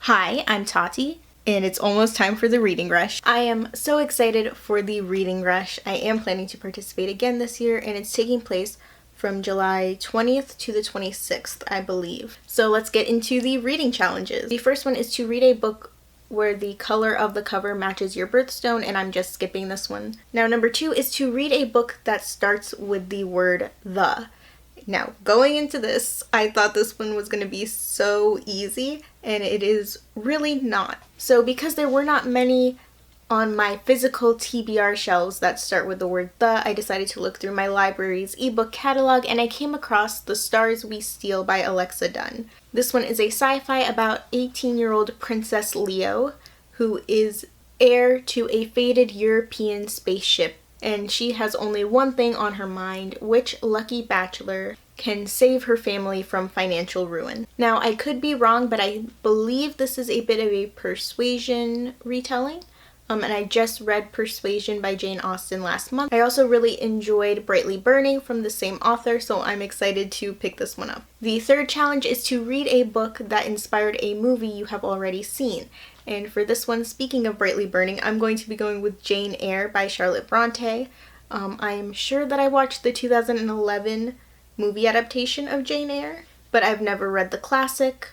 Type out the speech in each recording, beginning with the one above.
Hi, I'm Tati, and it's almost time for the reading rush. I am so excited for the reading rush. I am planning to participate again this year, and it's taking place from July 20th to the 26th, I believe. So let's get into the reading challenges. The first one is to read a book where the color of the cover matches your birthstone, and I'm just skipping this one. Now, number 2 is to read a book that starts with the word the. Now, going into this, I thought this one was going to be so easy, and it is really not. So because there were not many on my physical TBR shelves that start with the word the, I decided to look through my library's ebook catalog, and I came across The Stars We Steal by Alexa Dunn. This one is a sci-fi about 18-year-old Princess Leo, who is heir to a fated European spaceship, and she has only one thing on her mind: which lucky bachelor can save her family from financial ruin. Now, I could be wrong, but I believe this is a bit of a Persuasion retelling. And I just read Persuasion by Jane Austen last month. I also really enjoyed Brightly Burning from the same author, so I'm excited to pick this one up. The third challenge is to read a book that inspired a movie you have already seen. And for this one, speaking of Brightly Burning, I'm going to be going with Jane Eyre by Charlotte Bronte. I am sure that I watched the 2011 movie adaptation of Jane Eyre, but I've never read the classic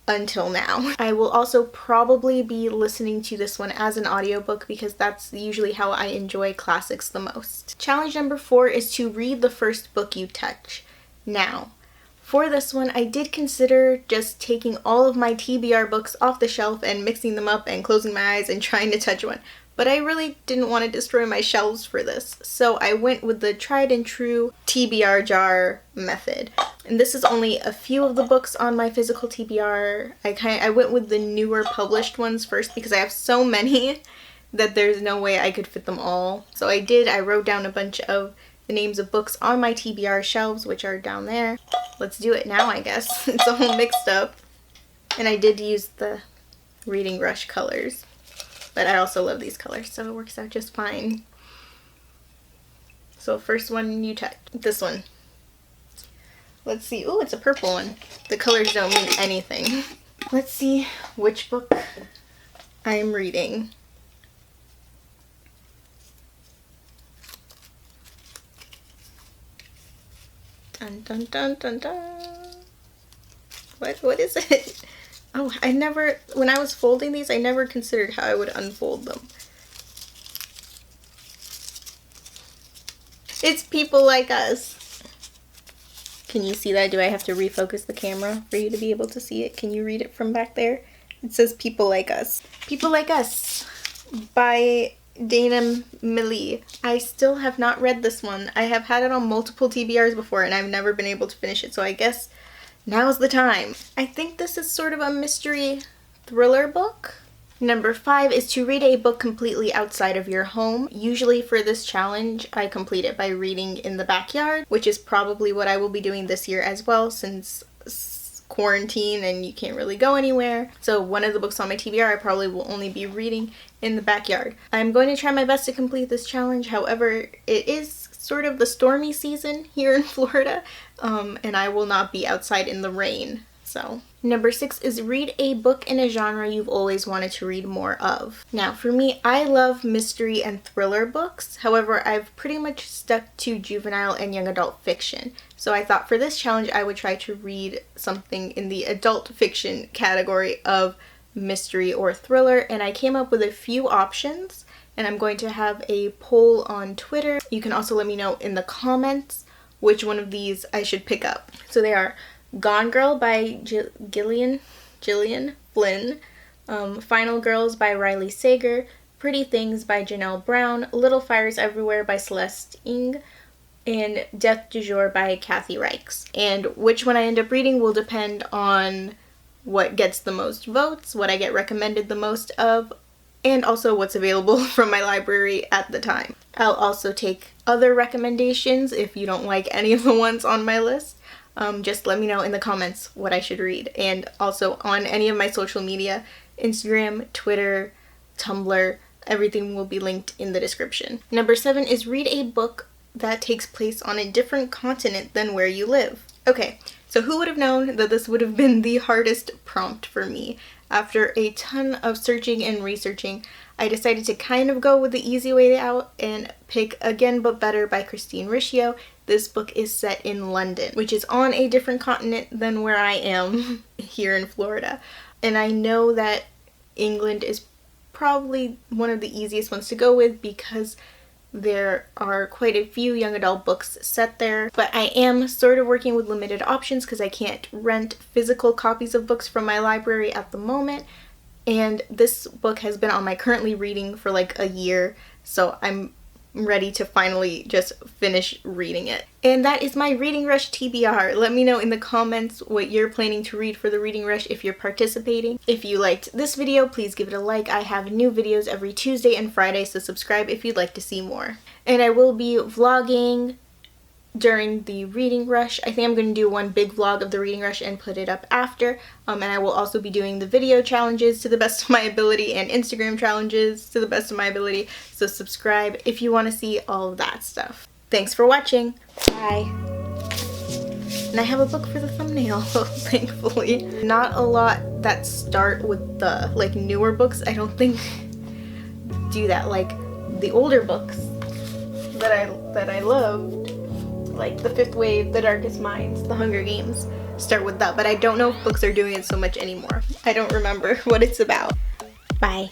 until now. I will also probably be listening to this one as an audiobook because that's usually how I enjoy classics the most. Challenge number 4 is to read the first book you touch. Now, for this one, I did consider just taking all of my TBR books off the shelf and mixing them up and closing my eyes and trying to touch one. But I really didn't want to destroy my shelves for this, so I went with the tried and true TBR jar method. And this is only a few of the books on my physical TBR. I went with the newer published ones first because I have so many that there's no way I could fit them all. So I wrote down a bunch of the names of books on my TBR shelves, which are down there. Let's do it now, I guess. It's all mixed up. And I did use the Reading Rush colors. But I also love these colors, so it works out just fine. So first one you touch. This one. Let's see. Oh, it's a purple one. The colors don't mean anything. Let's see which book I'm reading. Dun dun dun dun dun. What is it? Oh, when I was folding these, I never considered how I would unfold them. It's People Like Us. Can you see that? Do I have to refocus the camera for you to be able to see it? Can you read it from back there? It says People Like Us. People Like Us by Dana Millie. I still have not read this one. I have had it on multiple TBRs before and I've never been able to finish it, so I guess now's the time. I think this is sort of a mystery thriller book. Number 5 is to read a book completely outside of your home. Usually for this challenge, I complete it by reading in the backyard, which is probably what I will be doing this year as well, since quarantine and you can't really go anywhere. So one of the books on my TBR I probably will only be reading in the backyard. I'm going to try my best to complete this challenge. However, it is sort of the stormy season here in Florida, and I will not be outside in the rain. So number 6 is read a book in a genre you've always wanted to read more of. Now for me, I love mystery and thriller books. However, I've pretty much stuck to juvenile and young adult fiction. So I thought for this challenge I would try to read something in the adult fiction category of mystery or thriller, and I came up with a few options. And I'm going to have a poll on Twitter. You can also let me know in the comments which one of these I should pick up. So they are Gone Girl by Gillian Flynn, Final Girls by Riley Sager, Pretty Things by Janelle Brown, Little Fires Everywhere by Celeste Ng, and Death du Jour by Kathy Reichs. And which one I end up reading will depend on what gets the most votes, what I get recommended the most of, and also what's available from my library at the time. I'll also take other recommendations if you don't like any of the ones on my list. Just let me know in the comments what I should read. And also on any of my social media, Instagram, Twitter, Tumblr, everything will be linked in the description. Number 7 is read a book that takes place on a different continent than where you live. Okay, so who would have known that this would have been the hardest prompt for me? After a ton of searching and researching, I decided to kind of go with the easy way out and pick Again But Better by Christine Riccio. This book is set in London, which is on a different continent than where I am here in Florida. And I know that England is probably one of the easiest ones to go with because there are quite a few young adult books set there, but I am sort of working with limited options because I can't rent physical copies of books from my library at the moment. And this book has been on my currently reading for like a year, so I'm ready to finally just finish reading it. And that is my Reading Rush TBR. Let me know in the comments what you're planning to read for the Reading Rush if you're participating. If you liked this video, please give it a like. I have new videos every Tuesday and Friday, so subscribe if you'd like to see more. And I will be vlogging during the Reading Rush. I think I'm going to do one big vlog of the Reading Rush and put it up after. And I will also be doing the video challenges to the best of my ability and Instagram challenges to the best of my ability. So subscribe if you want to see all of that stuff. Thanks for watching. Bye. And I have a book for the thumbnail, thankfully. Not a lot that start with the like newer books, I don't think, do that. Like the older books that I loved, like The Fifth Wave, The Darkest Minds, The Hunger Games, start with that, but I don't know if books are doing it so much anymore. I don't remember what it's about. Bye.